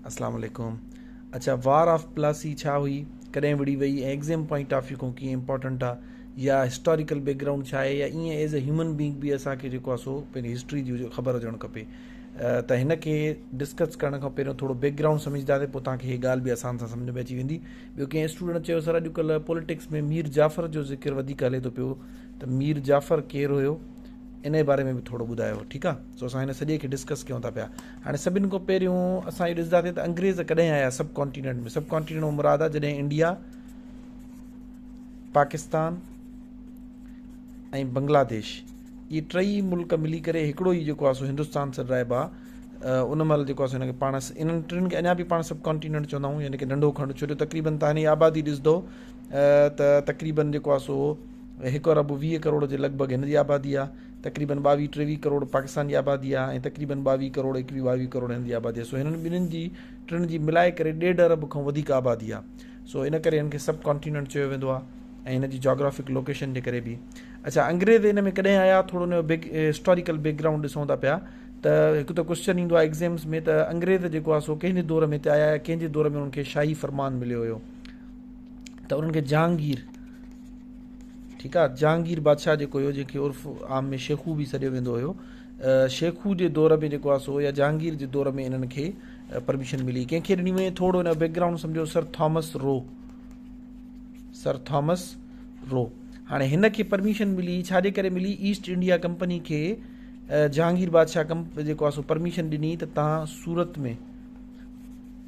अस्सलाम वालेकुम। अच्छा, वार ऑफ प्लासी छा हुई, कॾहिं विड़ी वई ऐं एग्ज़ाम पॉइंट ऑफ व्यू खां कीअं इंपॉर्टेंट आहे, या हिस्टोरिकल बैकग्राउंड छा आहे, या ईअं एज़ अ ह्यूमन बीइंग बि असांखे जेको आहे सो पंहिंजी हिस्ट्री जी ख़बर हुजणु खपे। त हिन खे डिस्कस करण खां पहिरियों थोरो बैकग्राउंड सम्झंदासीं, पोइ तव्हांखे हीअ ॻाल्हि बि आसान सां सम्झ में अची वेंदी। ॿियो कंहिं स्टूडेंट चयो सर अॼुकल्ह पॉलिटिक्स में मीर जाफ़र जो ज़िक्र वधीक हले थो पियो, त मीर जाफ़र केरु हुयो, इन जे बारे में बि थोरो ॿुधायो। ठीकु आहे, सो असां हिन सॼे खे डिस्कस कयूं था पिया। हाणे सभिनि खां पहिरियों असां इहो ॾिसंदासीं त अंग्रेज़ कॾहिं आया सब कॉन्टिनेंट में। सब कॉन्टिनेंट में मुराद आहे जॾहिं इंडिया, पाकिस्तान ऐं बांग्लादेश इहे टई मुल्क मिली करे हिकिड़ो ई जेको आहे सो हिंदुस्तान सां रहिबा। उन महिल जेको आहे सो हिनखे पाण इन्हनि टिनि खे अञा बि पाण सब कॉन्टिनेंट चवंदा आहियूं, यानी कि नंढो खंड। छो जो तक़रीबन तव्हां हिन जी आबादी ॾिसंदो त तक़रीबन जेको आहे सो 1 अरब 20 करोड़ जे लॻभॻि हिन जी आबादी आहे, तक़रीबन 22-23 करोड़ पाकिस्तान जी आबादी आहे, ऐं तक़रीबन 22 करोड़ 21-22 करोड़ हिन जी आबादी आहे। सो हिननि ॿिन्हिनि जी टिनि जी मिलाए करे 1.5 अरब खां वधीक आबादी आहे। सो इन करे हिन खे सब कॉन्टिनेंट चयो वेंदो आहे, ऐं हिन जी जोग्राफिक लोकेशन जे करे बि। अच्छा, अंग्रेज़ हिन में कॾहिं आया, थोरो हुन जो हिस्टोरिकल बैकग्राउंड ॾिसूं था पिया। त हिकु त क्वेश्चन ईंदो आहे एग्ज़ाम्स में, त अंग्रेज़ जेको आहे सो कंहिंजे दौर में हिते आया, कंहिंजे दौर में उन्हनि खे शाही फरमान मिलियो हुयो। त उन्हनि खे जहांगीर, ठीकु आहे, जहांगीर बादशाह जेको हुयो, जंहिंखे उर्फ़ आम में शेखू बि सॾियो वेंदो हुयो, शेखू जे दौर में जेको आहे सो, या जहांगीर जे दौर में इन्हनि खे परमिशन मिली। कंहिंखे ॾिनी वई, थोरो हिन जो बैकग्राउंड सम्झो, sir Thomas Roe. Sir Thomas Roe. हाणे हिन खे परमिशन मिली, छाजे करे मिली? ईस्ट इंडिया कंपनी खे जहांगीर बादशाह जेको आहे सो परमिशन ॾिनी त तव्हां सूरत में,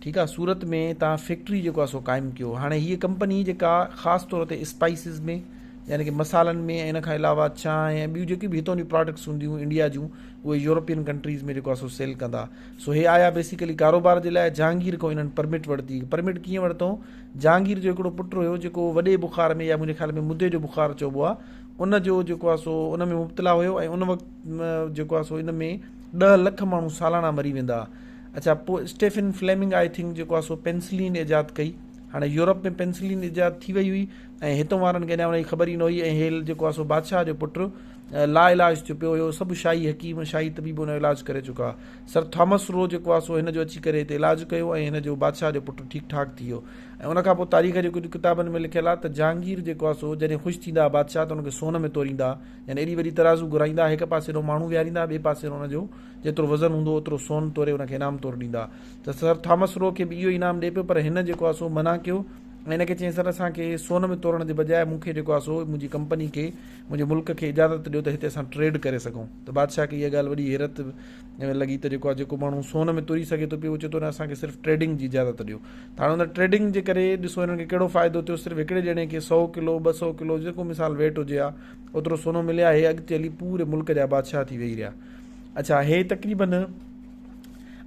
ठीकु आहे, सूरत में तव्हां फैक्ट्री जेको आहे सो क़ाइमु कयो। हाणे हीअ कंपनी जेका ख़ासि तौर ते स्पाइसिस में, यानी कि मसालनि में, ऐं इन खां अलावा चांहि ऐं ॿियूं जेकी बि हितां जी प्रोडक्ट्स हूंदियूं इंडिया जूं, उहे यूरोपियन कंट्रीज़ में जेको आहे सो सेल कंदा। सो हे आया बेसिकली कारोबार जे लाइ। जहांगीर खां इन्हनि परमिट वरिती। परमिट कीअं वरितऊं? जहांगीर जो हिकिड़ो पुटु हुयो जेको वॾे बुखार में, या मुंहिंजे ख़्याल में मुदे जो बुखार चइबो आहे, उन जो जेको आहे सो उन में मुब्तला हुयो, ऐं उन वक़्तु जेको आहे सो इन में 10 लख माण्हू सालाना मरी वेंदा। अच्छा, पोइ स्टेफन फ्लेमिंग आई थिंक जेको आहे सो पेंसिलिन ईजाद कई। हाणे यूरोप में पेंसिलिन ईजाद थी वई हुई, ऐं हितां वारनि खे अञा उन जी ख़बर ई न हुई। ऐं हे जेको आहे सो बादशाह जो पुटु ला इलाज थियो पियो हुयो। सभु शाही हकीम, शाही तबीब हुन जो इलाजु करे चुका। सर थॉमस रो जेको आहे सो हिन जो अची करे हिते इलाजु कयो, ऐं हिन जो बादशाह जो पुटु ठीकु ठाकु थी वियो। ऐं उन खां पोइ तारीख़ जे कुझु किताबनि में लिखियलु आहे त जहांगीर जेको आहे सो जॾहिं ख़ुशि थींदा बादशाह, त हुनखे सोन में तोरींदा, यानी एॾी वॾी तराज़ू घुराईंदा, हिकु पासे माण्हू विहारींदा, ॿिए पासे हुनजो जेतिरो वज़न हूंदो ओतिरो सोन तोरे हुनखे इनाम तौरु ॾींदा। त सर थॉमस रो खे बि इहो इनाम ॾिए पियो, पर हिन जेको आहे सो मना कयो, ऐं हिनखे चई सर असांखे सोन में तोड़ण जे बजाए मूंखे जेको आहे सो मुंहिंजी कंपनी खे, मुंहिंजे मुल्क खे इजाज़त ॾियो त हिते असां ट्रेड करे सघूं। त बादशाह खे इहा ॻाल्हि वॾी हैरत लॻी, त जेको आहे जेको माण्हू सोन में तुरी सघे थो पियो, उहो चए थो न असांखे सिर्फ़ु ट्रेडिंग जी इजाज़त ॾियो। त हाणे हुन ट्रेडिंग जे करे ॾिसो हिननि खे कहिड़ो फ़ाइदो थियो। सिर्फ़ु हिकिड़े ॼणे खे 100 किलो 200 किलो जेको मिसाल वेट हुजे हा, ओतिरो सोनो मिलिया। हे अॻिते हली पूरे मुल्क जा बादशाह थी वेही रहिया। अच्छा, हे तक़रीबन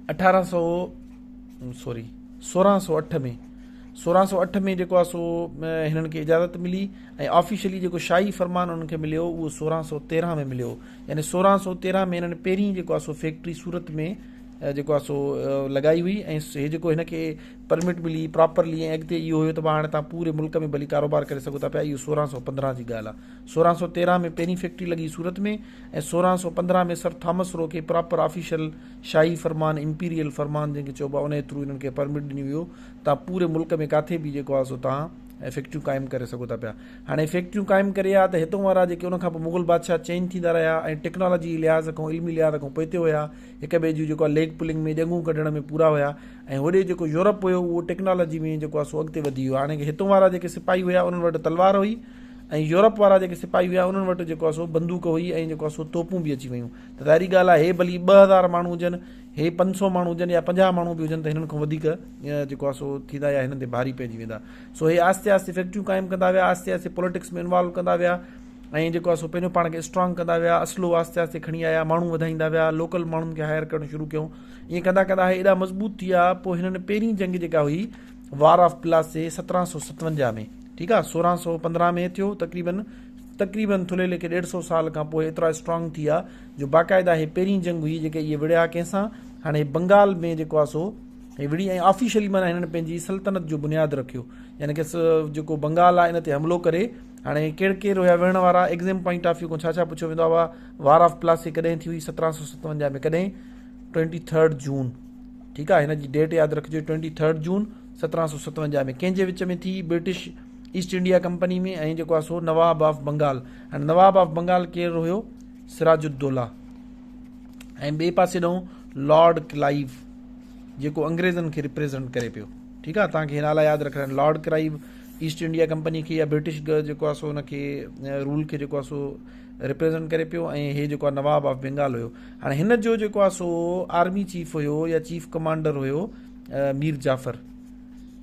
1608 में जेको आहे सो हिननि खे इजाज़त मिली, ऐं ऑफिशियली जेको शाही फरमान उन्हनि खे मिलियो उहो 1613 में मिलियो। यानी 1613 में हिननि पहिरीं जेको आहे सो फैक्ट्री सूरत में जेको आहे सो लॻाई हुई, ऐं हे जेको हिनखे परमिट मिली प्रॉपरली, ऐं अॻिते इहो हुयो त हाणे तव्हां पूरे मुल्क में भली कारोबार करे सघो था पिया। इहो 1615 जी ॻाल्हि आहे। 1613 में पहिरीं फैक्ट्री लॻी सूरत में, ऐं 1615 में सर थॉमस रो खे प्रॉपर ऑफिशियल शाही फरमान, इंपीरियल फरमान जंहिंखे चइबो आहे, उन जे थ्रू हिननि खे परमिट ॾिनी वियो, तव्हां पूरे मुल्क में किथे बि जेको आहे सो तव्हां फैक्ट्रियूं क़ाइमु करे सघो था पिया। हाणे फैक्ट्रियूं क़ाइमु करे आहे, त हितां वारा जेके उन खां पोइ मुग़ल बादशाह चेंज थींदा रहिया, ऐं टेक्नोलॉजी लिहाज़ खां, इल्मी लिहाज़ खां पोइ हिते हुया, हिक ॿिए जी जेको आहे लेग पुलिंग में, ॼंगूं कढण में पूरा हुया। ऐं होॾे जेको यूरोप हुयो उहो टेक्नोलॉजी में जेको आहे सो अॻिते वधी वियो। हाणे हितां वारा जेके सिपाही हुया उन्हनि वटि तलवार हुई, ऐं यूरोप वारा जेके सिपाही हुया उन्हनि वटि जेको आहे सो बंदूक हुई, ऐं जेको आहे सो तोपूं बि अची वियूं। त ज़ाहिरी ॻाल्हि आहे, हे भली 2000 माण्हू हुजनि, हे 500 माण्हू हुजनि, या 50 माण्हू बि हुजनि, त हिननि खां वधीक जेको आहे सो थींदा, या हिननि ते भारी पइजी वेंदा। सो हे आस्ते आस्ते फैक्ट्रियूं क़ाइमु कंदा विया, आस्ते आस्ते पॉलिटिक्स में इन्वॉल्व कंदा विया, ऐं जेको आहे सो पंहिंजो पाण खे स्ट्रांग कंदा विया। असलो आस्ते आस्ते खणी आया, माण्हू वधाईंदा विया, लोकल माण्हुनि खे हायर करणु शुरू कयूं। ईअं कंदा कंदा हे एॾा मज़बूत थी विया। पोइ हिननि पहिरीं जंग जेका हुई वार ऑफ प्लासे 1757 में, ठीकु आहे, 1615 में थियो, तक़रीबन थुले लेखे 150 साल खां पोइ एतिरा स्ट्रांग थी विया जो बाक़ाइदा हे पहिरीं जंग हुई जेके इहे विड़िया कंहिंसां। हाणे बंगाल में जेको आहे सो हे विड़ी, ऐं ऑफिशियली माना हिननि पंहिंजी सल्तनत जो बुनियादु रखियो, यानी कि जेको बंगाल आहे इन ते हमिलो करे। हाणे केरु केरु हुया विहण वारा, एग्ज़ाम पॉइंट ऑफ व्यू खां छा छा पुछियो वेंदो आहे? वार ऑफ प्लासी कॾहिं थी हुई? 1757 में। कॾहिं? 23 जून, ठीकु आहे। हिन जी डेट यादि रखिजो 23 जून 1757 में कंहिंजे विच में थी, ब्रिटिश ईस्ट इंडिया कंपनी में ऐं जेको आहे सो नवाब ऑफ बंगाल। ऐं नवाब ऑफ बंगाल केरु हुयो? सिराजुद्दौला। ऐं ॿिए पासे ॾऊं लॉर्ड क्लाइव जेको अंग्रेज़नि खे रिप्रेज़ेंट करे पियो। ठीकु आहे, तव्हांखे हे नाला यादि रखणा आहिनि। Lord Clive east India company खे या ब्रिटिश जेको आहे सो हुनखे रूल खे जेको आहे सो रिप्रेज़ेंट करे पियो, ऐं हे जेको आहे नवाब ऑफ बंगाल हुयो। हाणे हिन जो जेको आहे सो आर्मी चीफ हुयो या चीफ कमांडर हुयो मीर जाफ़र।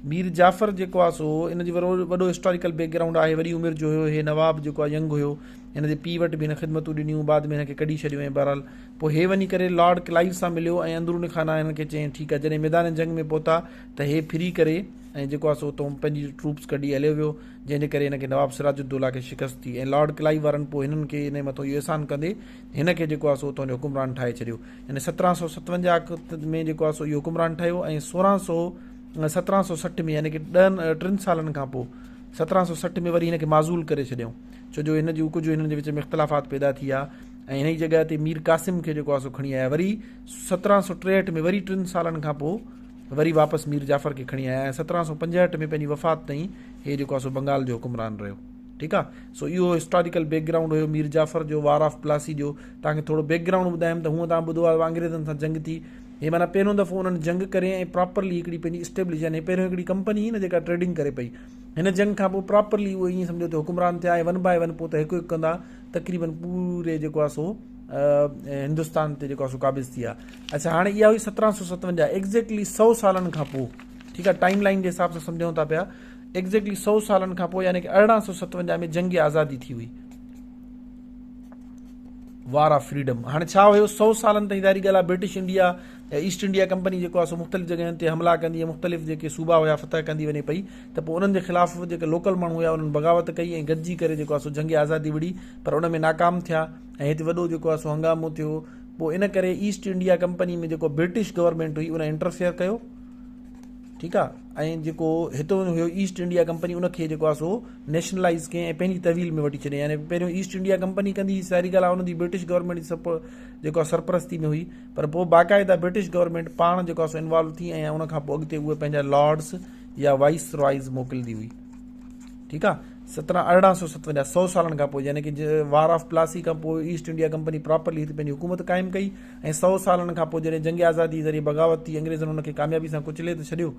मीर जाफ़र जेको आहे सो इन जो वॾो हिस्टोरिकल बैकग्राउंड आहे। वॾी उमिरि जो हुयो हे नवाब, जेको आहे यंग हुयो। हिन जे पीउ वटि बि हिन ख़िदमतूं ॾिनियूं, बाद में हिनखे कढी छॾियो। ऐं बहरहाल पोइ हे वञी करे लॉर्ड क्लाइव सां मिलियो ऐं अंदरूनी खाना हिनखे चयईं ठीकु आहे। जॾहिं मैदान जंग में पहुता त हे फिरी करे ऐं जेको आहे सो उतां पंहिंजी ट्रूप्स कढी हलियो वियो, जंहिंजे करे हिनखे नवाब सिराजुद्दौला खे शिकस्त थी। ऐं लॉर्ड क्लाइव वारनि पोइ हिननि खे हिन मथां इहो अहसान कंदे हिनखे जेको आहे सो उतां जो हुकुमरान ठाहे छॾियो। हिन 1757 में जेको आहे सो इहो हुकुमरान ठहियो। ऐं 1760 में यानी कि 3 सालनि खां पोइ 1760 में वरी हिनखे माज़ूल करे छॾियऊं, छो जो हिन जूं कुझु हिननि जे विच में इख़्तिलाफ़ात पैदा थी विया। ऐं हिन जी जॻह ते मीर क़ासिम खे जेको आहे सो खणी आया। वरी 1763 में वरी 3 सालनि खां पोइ वरी वापसि मीर जाफ़र खे खणी आया। ऐं 1765 में पंहिंजी वफ़ात ताईं हे जेको आहे सो बंगाल जो हुकुमरान रहियो। ठीकु आहे। सो इहो हिस्टोरिकल बैकग्राउंड हुयो मीर जाफ़र जो, वार ऑफ प्लासी जो। तव्हांखे थोरो बैकग्राउंड ॿुधायमि त हूअं तव्हां ॿुधो आहे अंग्रेज़नि सां जंग थी। हे माना पहिरियों दफ़ो उन्हनि जंग करे ऐं प्रॉपरली हिकिड़ी पंहिंजी स्टेब्लिश, यानी पहिरियों हिकिड़ी कंपनी हुई न जेका ट्रेडिंग करे पई। हिन जंग खां पोइ प्रॉपरली उहो ईअं सम्झो त हुकुमरान थिया ऐं 1 बाय 1 पोइ त हिकु हिकु कंदा तक़रीबन पूरे जेको आहे सो हिंदुस्तान ते जेको आहे सो क़ाबिज़ थी विया। अच्छा, हाणे इहा हुई 1757 एग्ज़ैक्टली 100 सालनि खां पोइ। ठीकु आहे, टाइम लाइन जे हिसाब सां सम्झूं था पिया। एग्ज़ैक्टली 100 सालनि खां पोइ यानी कि 1857 में जंग आज़ादी थी हुई, वार ऑफ फ्रीडम। हाणे छा हुयो, 100 सालनि ताईं ज़ाहिरी ॻाल्हि आहे British India east India company जेको आहे सो मुख़्तलिफ़ जॻहियुनि ते हमला कंदी ऐं मुख़्तलिफ़ जेके सूबा हुया फतह कंदी वञे पई। त पोइ उन्हनि जे ख़िलाफ़ जेके लोकल माण्हू हुया उन्हनि बग़ावत कई ऐं गॾिजी करे जेको आहे सो जंग आज़ादी विड़ी, पर उन में नाकाम थिया ऐं हिते वॾो जेको आहे सो हंगामो थियो। पोइ इन करे ईस्ट इंडिया कंपनी में जेको ब्रिटिश गवर्नमेंट हुई उन इंटरफेयर कयो। ठीकु आहे, ऐं जेको हितो हुयो ईस्ट इंडिया कंपनी उनखे जेको आहे सो नेशनलाइज़ कयईं ऐं पंहिंजी तहवील में वठी छॾियईं। यानी पहिरियों ईस्ट इंडिया कंपनी कंदी, सारी ॻाल्हि आहे उन जी ब्रिटिश गवर्नमेंट जी जेको आहे सरपरस्ती में हुई, पर पोइ बाक़ाइदा ब्रिटिश गवर्नमेंट पाण जेको आहे सो इन्वॉल्व थी ऐं उनखां पोइ अॻिते उहे पंहिंजा लॉर्ड्स या वाइस रॉयज़ मोकिलींदी हुई। ठीकु आहे, 1857 100 सालनि खां पोइ यानी कि वार ऑफ प्लासी खां पोइ ईस्ट इंडिया कंपनी प्रॉपरली हिते पंहिंजी हुकूमत क़ाइमु कई। ऐं 100 सालनि खां पोइ जॾहिं जंग आज़ादी ज़रिए बग़ावत थी, अंग्रेज़नि हुनखे कामयाबी सां कुचले त छॾियो,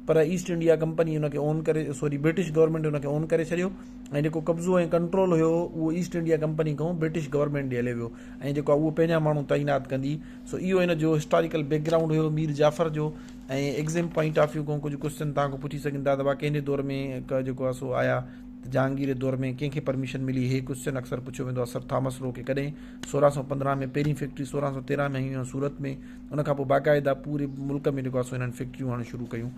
पर ईस्ट इंडिया कंपनी हुनखे ओन करे, सॉरी ब्रिटिश गवर्नमेंट हुनखे ओन करे छॾियो। ऐं जेको कब्ज़ो ऐं कंट्रोल हुयो उहो ईस्ट इंडिया कंपनी खां ब्रिटिश गवर्नमेंट ॾे हले वियो ऐं जेको आहे उहो पंहिंजा माण्हू तैनात कंदी। सो इहो हिन जो हिस्टोरिकल बैकग्राउंड हुयो मीर जाफ़र जो। ऐं एग्ज़ाम पॉइंट ऑफ व्यू खां कुझु क्वेश्चन तव्हांखां पुछी सघनि था त भाई कंहिंजे दौर में जेको आहे सो आया, जहांगीर दौर में कंहिंखे परमिशन मिली। हे क्वेश्चन अक्सर पुछियो वेंदो आहे सर थॉमस रो खे कॾहिं 1615 में पहिरीं फैक्ट्री 1613 में हुयूं सूरत में, उनखां पोइ बाक़ाइदा पूरे मुल्क में जेको आहे सो हिननि फैक्ट्रियूं हाणे शुरू कयूं।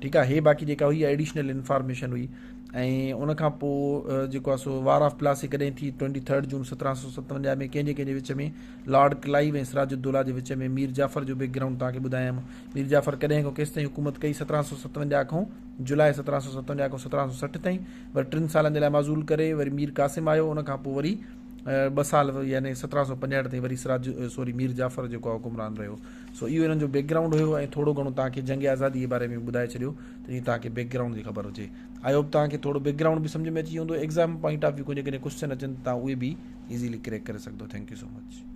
ठीकु आहे, हे बाक़ी जेका हुई एडिशनल इंफॉर्मेशन हुई। ऐं उनखां पोइ जेको आहे सो वार ऑफ प्लासी कॾहिं थी 23 जून 1757 में, कंहिंजे विच में लॉर्ड क्लाइव ऐं सिराजुद्दौला जे विच में। मीर जाफ़र जो बैकग्राउंड तव्हांखे ॿुधायमि। मीर जाफ़र कॾहिं खां केसि ताईं हुकूमत कई, 1757 खां जुलाई 1757 खां 1760 ताईं। वरी 3 सालनि जे लाइ माज़ूल करे वरी मीर क़ासिम आयो, उनखां पोइ वरी 2 साल यानी 1765 ताईं वरी मीर जाफ़र जेको आहे हुकुमरान रहियो। सो इहो हिननि जो बैकग्राउंड हुयो ऐं थोरो घणो तव्हांखे जंग आज़ादी जे बारे में ॿुधाए छॾियो त ईअं तव्हांखे बैकग्राउंड जी ख़बर हुजे। आई होप तव्हांखे थोरो बैकग्राउंड बि सम्झ में अची वेंदो। एग्ज़ाम पॉइंट ऑफ व्यू को जेकॾहिं क्वेश्चन अचनि तव्हां उहे बि इज़ीली क्रैक करे सघंदो। Thank you so much.